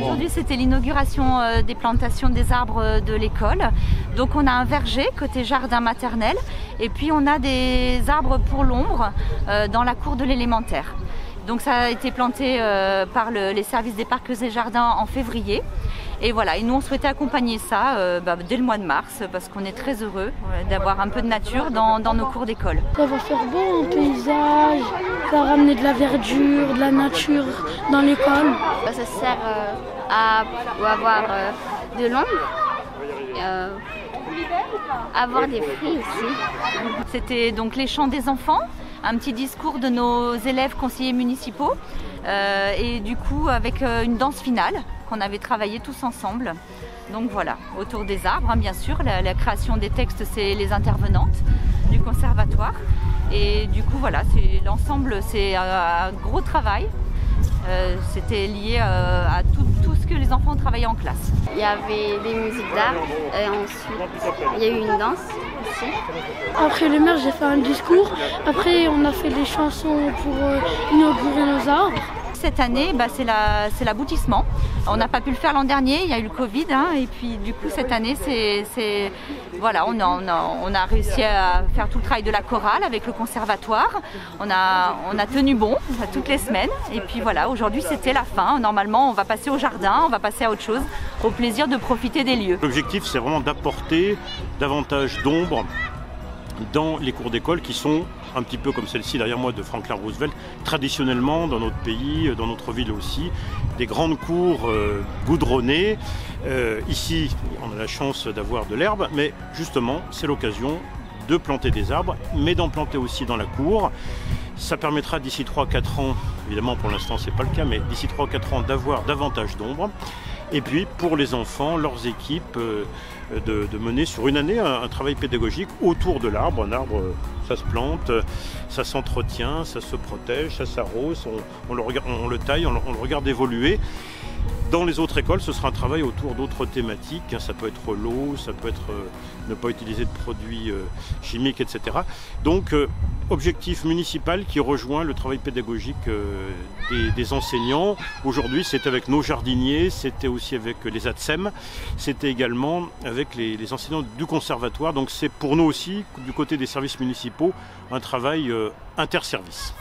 Aujourd'hui, c'était l'inauguration des plantations des arbres de l'école. Donc on a un verger côté jardin maternel et puis on a des arbres pour l'ombre dans la cour de l'élémentaire. Donc ça a été planté par les services des parcs et jardins en février. Et voilà, et nous on souhaitait accompagner ça dès le mois de mars parce qu'on est très heureux d'avoir un peu de nature dans nos cours d'école. Ça va faire beau un paysage, ça va ramener de la verdure, de la nature dans l'école. Ça sert à avoir de l'ombre, avoir des fruits aussi. C'était donc les chants des enfants, un petit discours de nos élèves conseillers municipaux et du coup avec une danse finale qu'on avait travaillé tous ensemble. Donc voilà, autour des arbres, bien sûr, la création des textes, c'est les intervenantes du conservatoire. Et du coup, voilà, c'est l'ensemble, c'est un gros travail. C'était lié à tout ce que les enfants ont travaillé en classe. Il y avait des musiques d'art et ensuite il y a eu une danse aussi. Après le maire, j'ai fait un discours. Après, on a fait des chansons pour inaugurer nos arbres. Cette année, c'est l'aboutissement. On n'a pas pu le faire l'an dernier, il y a eu le Covid, et puis du coup cette année, voilà, on a réussi à faire tout le travail de la chorale avec le conservatoire. On a tenu bon toutes les semaines, et puis voilà, aujourd'hui c'était la fin. Normalement, on va passer au jardin, on va passer à autre chose, au plaisir de profiter des lieux. L'objectif, c'est vraiment d'apporter davantage d'ombre dans les cours d'école qui sont un petit peu comme celle-ci derrière moi de Franklin Roosevelt, traditionnellement dans notre pays, dans notre ville aussi, des grandes cours goudronnées. Ici, on a la chance d'avoir de l'herbe, mais justement, c'est l'occasion de planter des arbres, mais d'en planter aussi dans la cour. Ça permettra d'ici 3-4 ans, évidemment pour l'instant c'est pas le cas, mais d'ici 3-4 ans d'avoir davantage d'ombre. Et puis pour les enfants, leurs équipes, de mener sur une année un travail pédagogique autour de l'arbre. Un arbre, ça se plante, ça s'entretient, ça se protège, ça s'arrose, on le taille, on le regarde évoluer. Dans les autres écoles, ce sera un travail autour d'autres thématiques. Ça peut être l'eau, ça peut être ne pas utiliser de produits chimiques, etc. Donc, objectif municipal qui rejoint le travail pédagogique des enseignants. Aujourd'hui, c'est avec nos jardiniers, c'était aussi avec les ATSEM, c'était également avec les enseignants du conservatoire. Donc, c'est pour nous aussi, du côté des services municipaux, un travail interservice.